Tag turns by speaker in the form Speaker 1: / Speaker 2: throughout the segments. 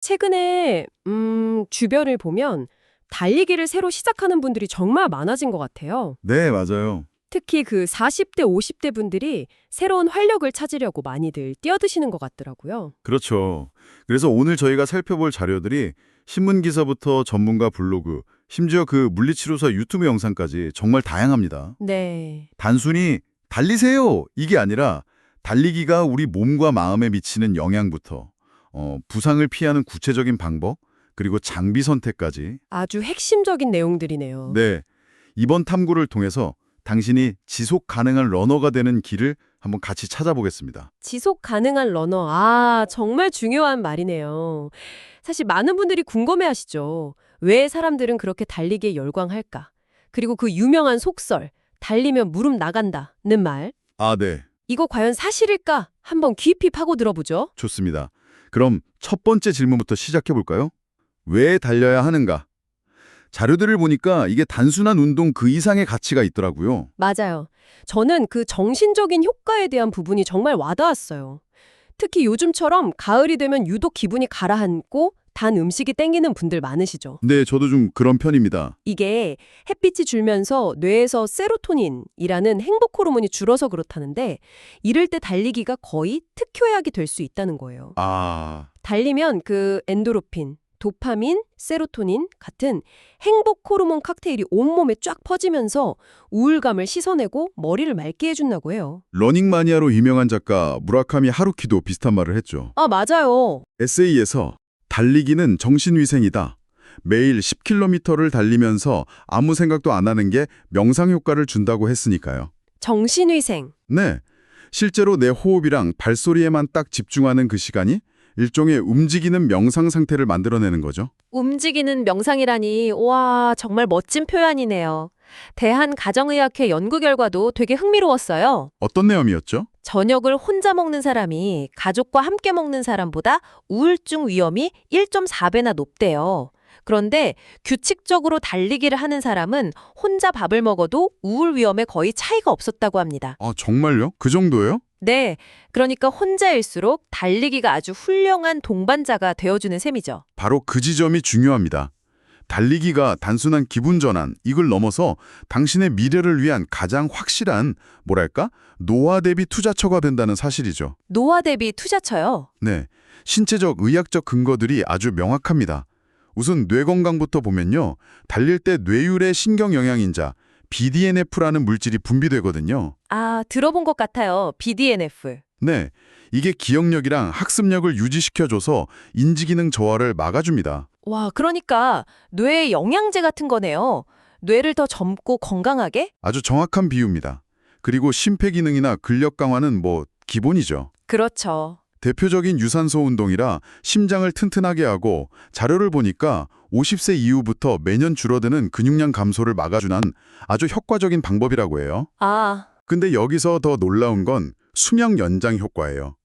Speaker 1: 최근에 주변을 보면 달리기를 새로 시작하는 분들이 정말 많아진 것 같아요.
Speaker 2: 네, 맞아요.
Speaker 1: 특히 그 40대, 50대 분들이 새로운 활력을 찾으려고 많이들 뛰어드시는 것 같더라고요.
Speaker 2: 그렇죠. 그래서 오늘 저희가 살펴볼 자료들이 신문 기사부터 전문가 블로그, 심지어 그 물리치료사 유튜브 영상까지 정말 다양합니다.
Speaker 1: 네.
Speaker 2: 단순히 달리세요! 이게 아니라 달리기가 우리 몸과 마음에 미치는 영향부터 부상을 피하는 구체적인 방법, 그리고 장비 선택까지.
Speaker 1: 아주 핵심적인 내용들이네요.
Speaker 2: 네, 이번 탐구를 통해서 당신이 지속 가능한 러너가 되는 길을 한번 같이 찾아보겠습니다.
Speaker 1: 지속 가능한 러너. 정말 중요한 말이네요. 사실 많은 분들이 궁금해하시죠. 왜 사람들은 그렇게 달리기에 열광할까? 그리고 그 유명한 속설, 달리면 무릎 나간다는 말.
Speaker 2: 아, 네.
Speaker 1: 이거 과연 사실일까? 한번 깊이 파고 들어보죠.
Speaker 2: 좋습니다. 그럼 첫 번째 질문부터 시작해 볼까요? 왜 달려야 하는가? 자료들을 보니까 이게 단순한 운동 그 이상의 가치가 있더라고요.
Speaker 1: 맞아요. 저는 그 정신적인 효과에 대한 부분이 정말 와닿았어요. 특히 요즘처럼 가을이 되면 유독 기분이 가라앉고 단 음식이 땡기는 분들 많으시죠.
Speaker 2: 네, 저도 좀 그런 편입니다.
Speaker 1: 이게 햇빛이 줄면서 뇌에서 세로토닌이라는 행복 호르몬이 줄어서 그렇다는데 이럴 때 달리기가 거의 특효약이 될 수 있다는 거예요.
Speaker 2: 아,
Speaker 1: 달리면 그 엔도르핀, 도파민, 세로토닌 같은 행복 호르몬 칵테일이 온몸에 쫙 퍼지면서 우울감을 씻어내고 머리를 맑게 해준다고 해요.
Speaker 2: 러닝 마니아로 유명한 작가 무라카미 하루키도 비슷한 말을 했죠.
Speaker 1: 맞아요.
Speaker 2: 에세이에서 달리기는 정신위생이다. 매일 10km를 달리면서 아무 생각도 안 하는 게 명상 효과를 준다고 했으니까요.
Speaker 1: 정신위생.
Speaker 2: 네, 실제로 내 호흡이랑 발소리에만 딱 집중하는 그 시간이 일종의 움직이는 명상 상태를 만들어내는 거죠.
Speaker 1: 움직이는 명상이라니, 와, 정말 멋진 표현이네요. 대한가정의학회 연구 결과도 되게 흥미로웠어요.
Speaker 2: 어떤 내용이었죠?
Speaker 1: 저녁을 혼자 먹는 사람이 가족과 함께 먹는 사람보다 우울증 위험이 1.4배나 높대요. 그런데 규칙적으로 달리기를 하는 사람은 혼자 밥을 먹어도 우울 위험에 거의 차이가 없었다고 합니다.
Speaker 2: 아, 정말요? 그 정도예요?
Speaker 1: 네, 그러니까 혼자일수록 달리기가 아주 훌륭한 동반자가 되어주는 셈이죠.
Speaker 2: 바로 그 지점이 중요합니다. 달리기가 단순한 기분 전환, 이걸 넘어서 당신의 미래를 위한 가장 확실한, 뭐랄까, 노화 대비 투자처가 된다는 사실이죠.
Speaker 1: 노화 대비 투자처요.
Speaker 2: 네, 신체적, 의학적 근거들이 아주 명확합니다. 우선 뇌 건강부터 보면요. 달릴 때 뇌율의 신경 영양인자, BDNF라는 물질이 분비되거든요.
Speaker 1: 들어본 것 같아요. BDNF.
Speaker 2: 네, 이게 기억력이랑 학습력을 유지시켜줘서 인지기능 저하를 막아줍니다.
Speaker 1: 와, 그러니까 뇌의 영양제 같은 거네요. 뇌를 더 젊고 건강하게?
Speaker 2: 아주 정확한 비유입니다. 그리고 심폐기능이나 근력 강화는 뭐 기본이죠.
Speaker 1: 그렇죠.
Speaker 2: 대표적인 유산소 운동이라 심장을 튼튼하게 하고 자료를 보니까 50세 이후부터 매년 줄어드는 근육량 감소를 막아주는 아주 효과적인 방법이라고 해요. 근데 여기서 더 놀라운 건 수명 연장 효과예요.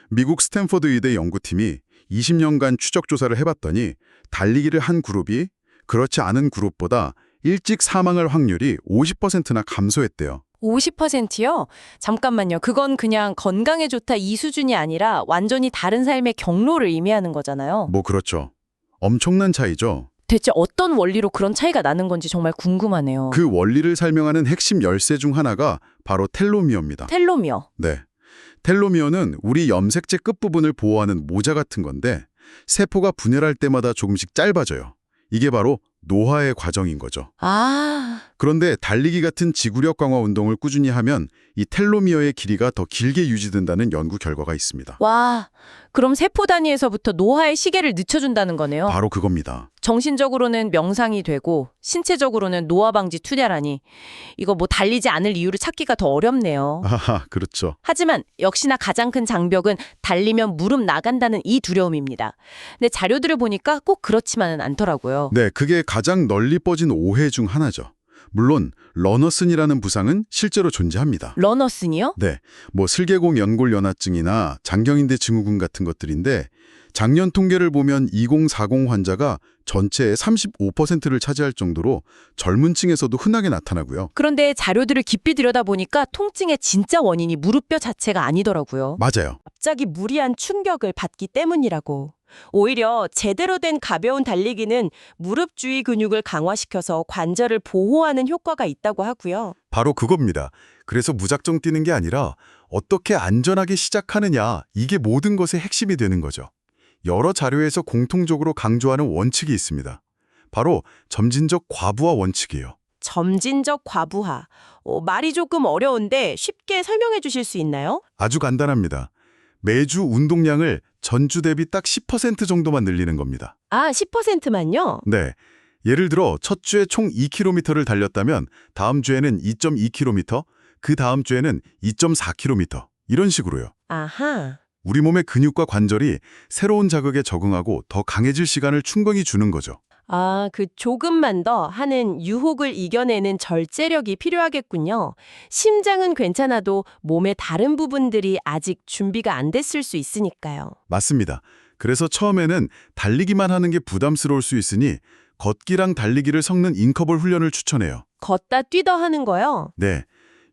Speaker 2: 미국 스탠퍼드 의대 연구팀이 20년간 추적 조사를 해봤더니 달리기를 한 그룹이 그렇지 않은 그룹보다 일찍 사망할 확률이 50%나 감소했대요.
Speaker 1: 50%요? 잠깐만요. 그건 그냥 건강에 좋다 이 수준이 아니라 완전히 다른 삶의 경로를 의미하는 거잖아요.
Speaker 2: 뭐 그렇죠. 엄청난 차이죠.
Speaker 1: 대체 어떤 원리로 그런 차이가 나는 건지 정말 궁금하네요.
Speaker 2: 그 원리를 설명하는 핵심 열쇠 중 하나가 바로 텔로미어입니다.
Speaker 1: 텔로미어.
Speaker 2: 네. 텔로미어는 우리 염색체 끝부분을 보호하는 모자 같은 건데 세포가 분열할 때마다 조금씩 짧아져요. 이게 바로 노화의 과정인 거죠. 그런데 달리기 같은 지구력 강화 운동을 꾸준히 하면 이 텔로미어의 길이가 더 길게 유지된다는 연구 결과가 있습니다.
Speaker 1: 와, 그럼 세포 단위에서부터 노화의 시계를 늦춰준다는 거네요.
Speaker 2: 바로 그겁니다.
Speaker 1: 정신적으로는 명상이 되고 신체적으로는 노화 방지 투자라니. 이거 뭐 달리지 않을 이유를 찾기가 더 어렵네요.
Speaker 2: 아하, 그렇죠.
Speaker 1: 하지만 역시나 가장 큰 장벽은 달리면 무릎 나간다는 이 두려움입니다. 근데 자료들을 보니까 꼭 그렇지만은 않더라고요.
Speaker 2: 네, 그게 가장 널리 뻗은 오해 중 하나죠. 물론 러너슨이라는 부상은 실제로 존재합니다.
Speaker 1: 러너슨이요?
Speaker 2: 네, 뭐 슬개공 연골 연화증이나 장경인대 증후군 같은 것들인데 작년 통계를 보면 2040 환자가 전체의 35%를 차지할 정도로 젊은 층에서도 흔하게 나타나고요.
Speaker 1: 그런데 자료들을 깊이 들여다보니까 통증의 진짜 원인이 무릎뼈 자체가 아니더라고요.
Speaker 2: 맞아요.
Speaker 1: 갑자기 무리한 충격을 받기 때문이라고.
Speaker 3: 오히려 제대로 된 가벼운 달리기는 무릎 주위 근육을 강화시켜서 관절을 보호하는 효과가 있다고 하고요.
Speaker 2: 바로 그겁니다. 그래서 무작정 뛰는 게 아니라 어떻게 안전하게 시작하느냐, 이게 모든 것의 핵심이 되는 거죠. 여러 자료에서 공통적으로 강조하는 원칙이 있습니다. 바로 점진적 과부하 원칙이에요.
Speaker 3: 점진적 과부하. 말이 조금 어려운데 쉽게 설명해 주실 수 있나요?
Speaker 2: 아주 간단합니다. 매주 운동량을 전주 대비 딱 10% 정도만 늘리는 겁니다.
Speaker 3: 아, 10%만요?
Speaker 2: 네. 예를 들어 첫 주에 총 2km를 달렸다면 다음 주에는 2.2km, 그 다음 주에는 2.4km 이런 식으로요.
Speaker 3: 아하.
Speaker 2: 우리 몸의 근육과 관절이 새로운 자극에 적응하고 더 강해질 시간을 충분히 주는 거죠.
Speaker 3: 아, 그 조금만 더 하는 유혹을 이겨내는 절제력이 필요하겠군요. 심장은 괜찮아도 몸의 다른 부분들이 아직 준비가 안 됐을 수 있으니까요.
Speaker 2: 맞습니다. 그래서 처음에는 달리기만 하는 게 부담스러울 수 있으니 걷기랑 달리기를 섞는 인터벌 훈련을 추천해요.
Speaker 3: 걷다 뛰다 하는 거요?
Speaker 2: 네.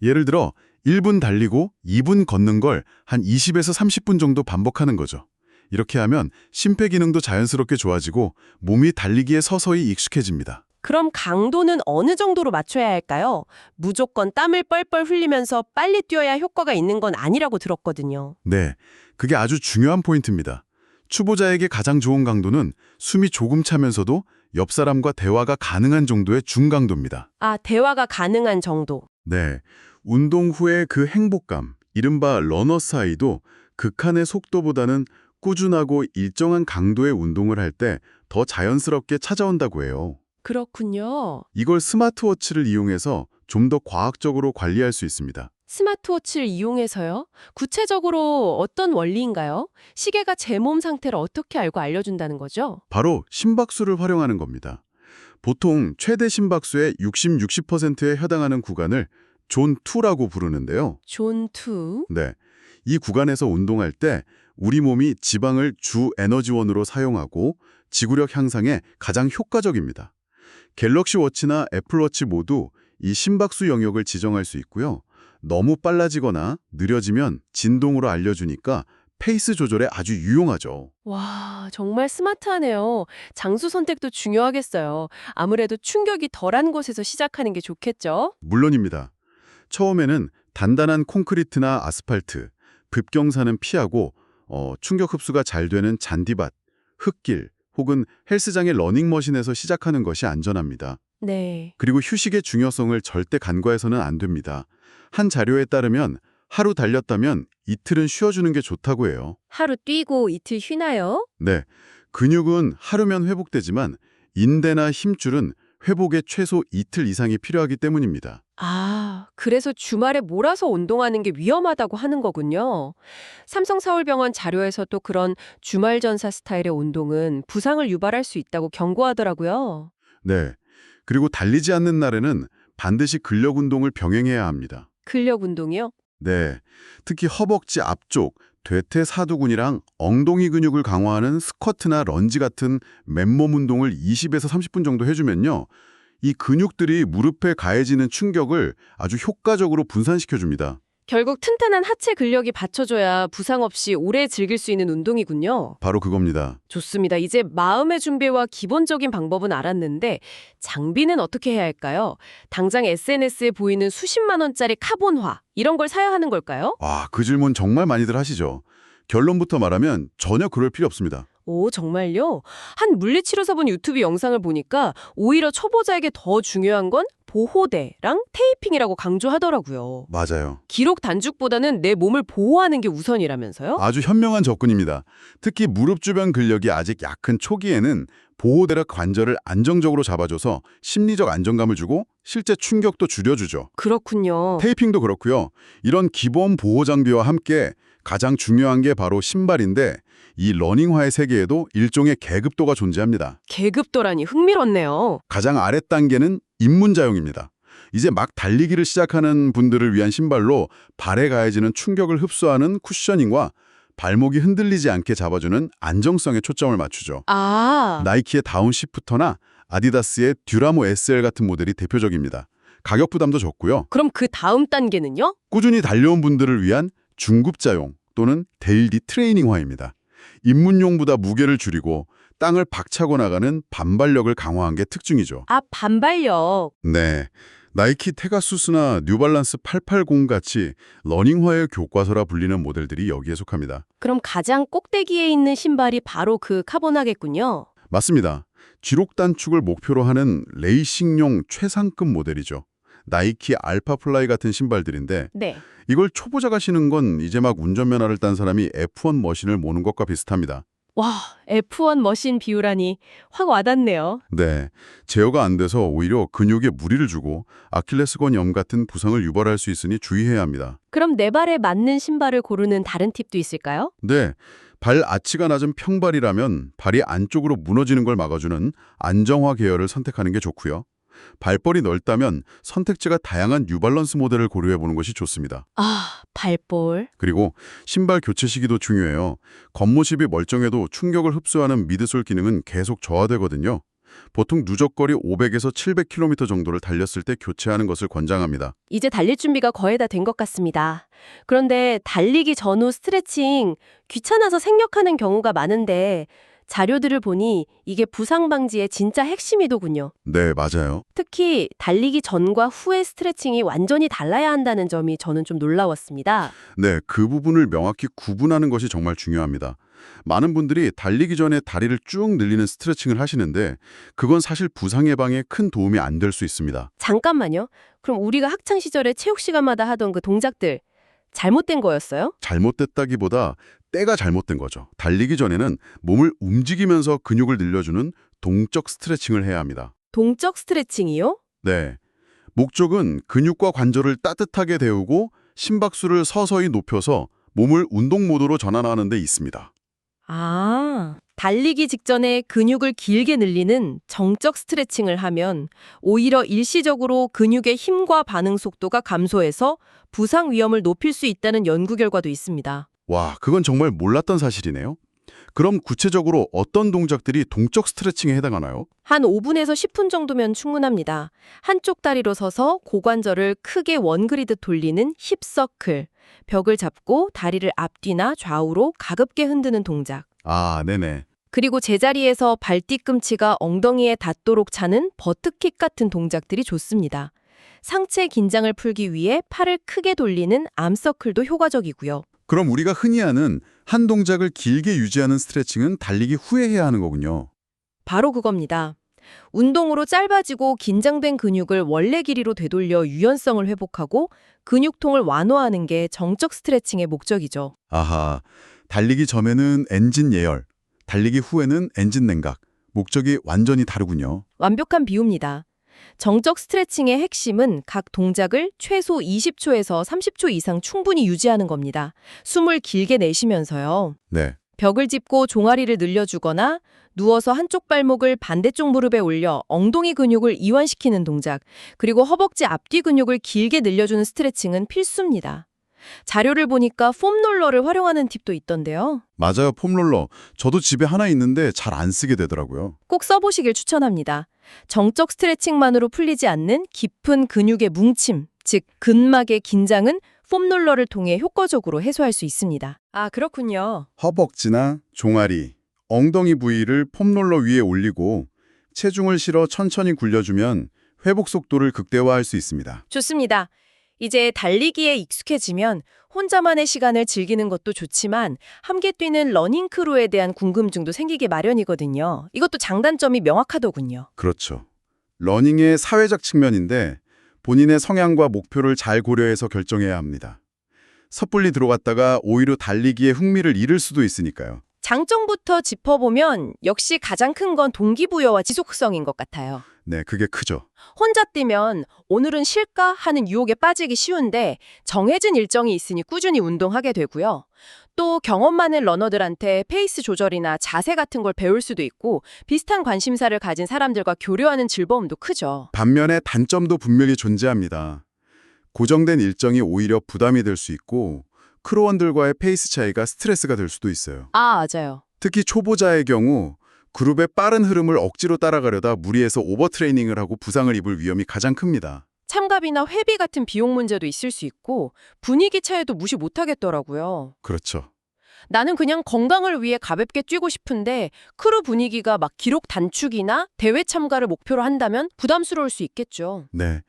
Speaker 2: 예를 들어 1분 달리고 2분 걷는 걸 한 20에서 30분 정도 반복하는 거죠. 이렇게 하면 심폐기능도 자연스럽게 좋아지고 몸이 달리기에 서서히 익숙해집니다.
Speaker 3: 그럼 강도는 어느 정도로 맞춰야 할까요? 무조건 땀을 뻘뻘 흘리면서 빨리 뛰어야 효과가 있는 건 아니라고 들었거든요.
Speaker 2: 네, 그게 아주 중요한 포인트입니다. 초보자에게 가장 좋은 강도는 숨이 조금 차면서도 옆 사람과 대화가 가능한 정도의 중강도입니다.
Speaker 3: 아, 대화가 가능한 정도.
Speaker 2: 네, 운동 후의 그 행복감, 이른바 러너스 하이도 극한의 속도보다는 꾸준하고 일정한 강도의 운동을 할 때 더 자연스럽게 찾아온다고 해요.
Speaker 3: 그렇군요.
Speaker 2: 이걸 스마트워치를 이용해서 좀 더 과학적으로 관리할 수 있습니다.
Speaker 3: 스마트워치를 이용해서요? 구체적으로 어떤 원리인가요? 시계가 제 몸 상태를 어떻게 알고 알려준다는 거죠?
Speaker 2: 바로 심박수를 활용하는 겁니다. 보통 최대 심박수의 60%에 해당하는 구간을 존 2라고 부르는데요.
Speaker 3: 존 2.
Speaker 2: 네, 이 구간에서 운동할 때 우리 몸이 지방을 주 에너지원으로 사용하고 지구력 향상에 가장 효과적입니다. 갤럭시 워치나 애플워치 모두 이 심박수 영역을 지정할 수 있고요. 너무 빨라지거나 느려지면 진동으로 알려주니까 페이스 조절에 아주 유용하죠.
Speaker 3: 와, 정말 스마트하네요. 장소 선택도 중요하겠어요. 아무래도 충격이 덜한 곳에서 시작하는 게 좋겠죠?
Speaker 2: 물론입니다. 처음에는 단단한 콘크리트나 아스팔트, 급경사는 피하고 충격 흡수가 잘 되는 잔디밭, 흙길 혹은 헬스장의 러닝머신에서 시작하는 것이 안전합니다.
Speaker 3: 네.
Speaker 2: 그리고 휴식의 중요성을 절대 간과해서는 안 됩니다. 한 자료에 따르면 하루 달렸다면 이틀은 쉬어주는 게 좋다고 해요.
Speaker 3: 하루 뛰고 이틀 쉬나요?
Speaker 2: 네, 근육은 하루면 회복되지만 인대나 힘줄은 회복에 최소 이틀 이상이 필요하기 때문입니다.
Speaker 3: 아, 그래서 주말에 몰아서 운동하는 게 위험하다고 하는 거군요. 삼성서울병원 자료에서도 그런 주말 전사 스타일의 운동은 부상을 유발할 수 있다고 경고하더라고요.
Speaker 2: 네, 그리고 달리지 않는 날에는 반드시 근력 운동을 병행해야 합니다.
Speaker 3: 근력 운동이요?
Speaker 2: 네, 특히 허벅지 앞쪽, 대퇴사두근이랑 엉덩이 근육을 강화하는 스쿼트나 런지 같은 맨몸 운동을 20에서 30분 정도 해주면요. 이 근육들이 무릎에 가해지는 충격을 아주 효과적으로 분산시켜줍니다.
Speaker 3: 결국 튼튼한 하체 근력이 받쳐줘야 부상 없이 오래 즐길 수 있는 운동이군요.
Speaker 2: 바로 그겁니다.
Speaker 3: 좋습니다. 이제 마음의 준비와 기본적인 방법은 알았는데 장비는 어떻게 해야 할까요? 당장 SNS에 보이는 수십만 원짜리 카본화 이런 걸 사야 하는 걸까요?
Speaker 2: 그 질문 정말 많이들 하시죠. 결론부터 말하면 전혀 그럴 필요 없습니다.
Speaker 3: 오, 정말요? 한 물리치료사분 유튜브 영상을 보니까 오히려 초보자에게 더 중요한 건 보호대랑 테이핑이라고 강조하더라고요.
Speaker 2: 맞아요.
Speaker 3: 기록 단축보다는 내 몸을 보호하는 게 우선이라면서요?
Speaker 2: 아주 현명한 접근입니다. 특히 무릎 주변 근력이 아직 약한 초기에는 보호대라 관절을 안정적으로 잡아줘서 심리적 안정감을 주고 실제 충격도 줄여주죠.
Speaker 3: 그렇군요.
Speaker 2: 테이핑도 그렇고요. 이런 기본 보호 장비와 함께 가장 중요한 게 바로 신발인데 이 러닝화의 세계에도 일종의 계급도가 존재합니다.
Speaker 3: 계급도라니 흥미롭네요.
Speaker 2: 가장 아랫 단계는 입문자용입니다. 이제 막 달리기를 시작하는 분들을 위한 신발로 발에 가해지는 충격을 흡수하는 쿠셔닝과 발목이 흔들리지 않게 잡아주는 안정성에 초점을 맞추죠.
Speaker 3: 아,
Speaker 2: 나이키의 다운시프터나 아디다스의 듀라모 SL 같은 모델이 대표적입니다. 가격 부담도 적고요.
Speaker 3: 그럼 그 다음 단계는요?
Speaker 2: 꾸준히 달려온 분들을 위한 중급자용 또는 데일리 트레이닝화입니다. 입문용보다 무게를 줄이고 땅을 박차고 나가는 반발력을 강화한 게 특징이죠.
Speaker 3: 아, 반발력.
Speaker 2: 네. 나이키 테가수스나 뉴발란스 880 같이 러닝화의 교과서라 불리는 모델들이 여기에 속합니다.
Speaker 3: 그럼 가장 꼭대기에 있는 신발이 바로 그 카보나겠군요.
Speaker 2: 맞습니다. 기록 단축을 목표로 하는 레이싱용 최상급 모델이죠. 나이키 알파플라이 같은 신발들인데
Speaker 3: 네.
Speaker 2: 이걸 초보자가 신은 건 이제 막 운전면허를 딴 사람이 F1 머신을 모는 것과 비슷합니다.
Speaker 3: 와, F1 머신 비유라니 확 와닿네요.
Speaker 2: 네, 제어가 안 돼서 오히려 근육에 무리를 주고 아킬레스건염 같은 부상을 유발할 수 있으니 주의해야 합니다.
Speaker 3: 그럼 내 발에 맞는 신발을 고르는 다른 팁도 있을까요?
Speaker 2: 네, 발 아치가 낮은 평발이라면 발이 안쪽으로 무너지는 걸 막아주는 안정화 계열을 선택하는 게 좋고요. 발볼이 넓다면 선택지가 다양한 뉴발란스 모델을 고려해보는 것이 좋습니다.
Speaker 3: 아, 발볼.
Speaker 2: 그리고 신발 교체 시기도 중요해요. 겉모습이 멀쩡해도 충격을 흡수하는 미드솔 기능은 계속 저하되거든요. 보통 누적거리 500에서 700km 정도를 달렸을 때 교체하는 것을 권장합니다.
Speaker 3: 이제 달릴 준비가 거의 다 된 것 같습니다. 그런데 달리기 전후 스트레칭 귀찮아서 생략하는 경우가 많은데 자료들을 보니 이게 부상 방지의 진짜 핵심이더군요.
Speaker 2: 네, 맞아요.
Speaker 3: 특히 달리기 전과 후의 스트레칭이 완전히 달라야 한다는 점이 저는 좀 놀라웠습니다.
Speaker 2: 네, 그 부분을 명확히 구분하는 것이 정말 중요합니다. 많은 분들이 달리기 전에 다리를 쭉 늘리는 스트레칭을 하시는데 그건 사실 부상 예방에 큰 도움이 안 될 수 있습니다.
Speaker 3: 잠깐만요. 그럼 우리가 학창 시절에 체육 시간마다 하던 그 동작들 잘못된 거였어요?
Speaker 2: 잘못됐다기보다 때가 잘못된 거죠. 달리기 전에는 몸을 움직이면서 근육을 늘려주는 동적 스트레칭을 해야 합니다.
Speaker 3: 동적 스트레칭이요?
Speaker 2: 네. 목적은 근육과 관절을 따뜻하게 데우고 심박수를 서서히 높여서 몸을 운동 모드로 전환하는 데 있습니다.
Speaker 3: 아, 달리기 직전에 근육을 길게 늘리는 정적 스트레칭을 하면 오히려 일시적으로 근육의 힘과 반응 속도가 감소해서 부상 위험을 높일 수 있다는 연구 결과도 있습니다.
Speaker 2: 와, 그건 정말 몰랐던 사실이네요. 그럼 구체적으로 어떤 동작들이 동적 스트레칭에 해당하나요?
Speaker 3: 한 5분에서 10분 정도면 충분합니다. 한쪽 다리로 서서 고관절을 크게 원그리듯 돌리는 힙서클, 벽을 잡고 다리를 앞뒤나 좌우로 가볍게 흔드는 동작.
Speaker 2: 아, 네네.
Speaker 3: 그리고 제자리에서 발 뒤꿈치가 엉덩이에 닿도록 차는 버트킥 같은 동작들이 좋습니다. 상체 긴장을 풀기 위해 팔을 크게 돌리는 암서클도 효과적이고요.
Speaker 2: 그럼 우리가 흔히 하는 한 동작을 길게 유지하는 스트레칭은 달리기 후에 해야 하는 거군요.
Speaker 3: 바로 그겁니다. 운동으로 짧아지고 긴장된 근육을 원래 길이로 되돌려 유연성을 회복하고 근육통을 완화하는 게 정적 스트레칭의 목적이죠.
Speaker 2: 아하, 달리기 전에는 엔진 예열, 달리기 후에는 엔진 냉각. 목적이 완전히 다르군요.
Speaker 3: 완벽한 비유입니다. 정적 스트레칭의 핵심은 각 동작을 최소 20초에서 30초 이상 충분히 유지하는 겁니다. 숨을 길게 내쉬면서요.
Speaker 2: 네.
Speaker 3: 벽을 짚고 종아리를 늘려주거나 누워서 한쪽 발목을 반대쪽 무릎에 올려 엉덩이 근육을 이완시키는 동작, 그리고 허벅지 앞뒤 근육을 길게 늘려주는 스트레칭은 필수입니다. 자료를 보니까 폼롤러를 활용하는 팁도 있던데요.
Speaker 2: 맞아요, 폼롤러. 저도 집에 하나 있는데 잘 안 쓰게 되더라고요.
Speaker 3: 꼭 써보시길 추천합니다. 정적 스트레칭만으로 풀리지 않는 깊은 근육의 뭉침, 즉 근막의 긴장은 폼롤러를 통해 효과적으로 해소할 수 있습니다. 아, 그렇군요.
Speaker 2: 허벅지나 종아리, 엉덩이 부위를 폼롤러 위에 올리고 체중을 실어 천천히 굴려주면 회복 속도를 극대화할 수 있습니다.
Speaker 3: 좋습니다. 이제 달리기에 익숙해지면 혼자만의 시간을 즐기는 것도 좋지만 함께 뛰는 러닝 크루에 대한 궁금증도 생기기 마련이거든요. 이것도 장단점이 명확하더군요.
Speaker 2: 그렇죠. 러닝의 사회적 측면인데 본인의 성향과 목표를 잘 고려해서 결정해야 합니다. 섣불리 들어갔다가 오히려 달리기에 흥미를 잃을 수도 있으니까요.
Speaker 3: 장점부터 짚어보면 역시 가장 큰 건 동기부여와 지속성인 것 같아요.
Speaker 2: 네, 그게 크죠.
Speaker 3: 혼자 뛰면 오늘은 쉴까 하는 유혹에 빠지기 쉬운데 정해진 일정이 있으니 꾸준히 운동하게 되고요. 또 경험 많은 러너들한테 페이스 조절이나 자세 같은 걸 배울 수도 있고 비슷한 관심사를 가진 사람들과 교류하는 즐거움도 크죠.
Speaker 2: 반면에 단점도 분명히 존재합니다. 고정된 일정이 오히려 부담이 될 수 있고 크루원들과의 페이스 차이가 스트레스가 될 수도 있어요.
Speaker 3: 아, 맞아요.
Speaker 2: 특히 초보자의 경우 그룹의 빠른 흐름을 억지로 따라가려다 무리해서 오버트레이닝을 하고 부상을 입을 위험이 가장 큽니다.
Speaker 3: 참가비나 회비 같은 비용 문제도 있을 수 있고 분위기 차이도 무시 못하겠더라고요.
Speaker 2: 그렇죠.
Speaker 3: 나는 그냥 건강을 위해 가볍게 뛰고 싶은데 크루 분위기가 막 기록 단축이나 대회 참가를 목표로 한다면 부담스러울 수 있겠죠.
Speaker 2: 네.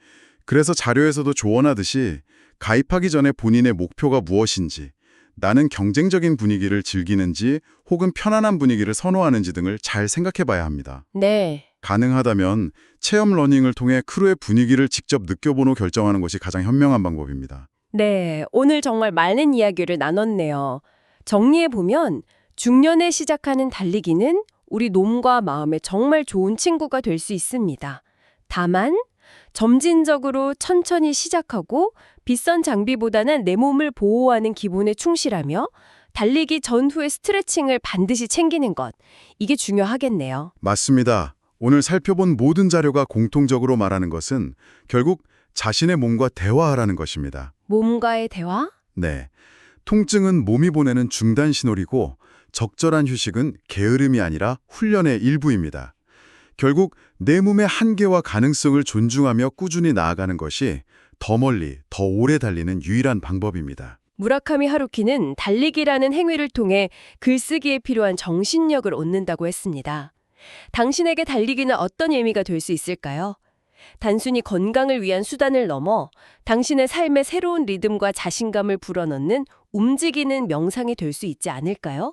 Speaker 2: 그래서 자료에서도 조언하듯이 가입하기 전에 본인의 목표가 무엇인지, 나는 경쟁적인 분위기를 즐기는지 혹은 편안한 분위기를 선호하는지 등을 잘 생각해 봐야 합니다.
Speaker 3: 네.
Speaker 2: 가능하다면 체험 러닝을 통해 크루의 분위기를 직접 느껴본 후 결정하는 것이 가장 현명한 방법입니다.
Speaker 3: 네, 오늘 정말 많은 이야기를 나눴네요. 정리해보면 중년에 시작하는 달리기는 우리 몸과 마음에 정말 좋은 친구가 될 수 있습니다. 다만 점진적으로 천천히 시작하고 비싼 장비보다는 내 몸을 보호하는 기본에 충실하며 달리기 전후의 스트레칭을 반드시 챙기는 것, 이게 중요하겠네요.
Speaker 2: 맞습니다. 오늘 살펴본 모든 자료가 공통적으로 말하는 것은 결국 자신의 몸과 대화하라는 것입니다.
Speaker 3: 몸과의 대화?
Speaker 2: 네. 통증은 몸이 보내는 중단 신호이고 적절한 휴식은 게으름이 아니라 훈련의 일부입니다. 결국 내 몸의 한계와 가능성을 존중하며 꾸준히 나아가는 것이 더 멀리, 더 오래 달리는 유일한 방법입니다.
Speaker 3: 무라카미 하루키는 달리기라는 행위를 통해 글쓰기에 필요한 정신력을 얻는다고 했습니다. 당신에게 달리기는 어떤 의미가 될 수 있을까요? 단순히 건강을 위한 수단을 넘어 당신의 삶에 새로운 리듬과 자신감을 불어넣는 움직이는 명상이 될 수 있지 않을까요?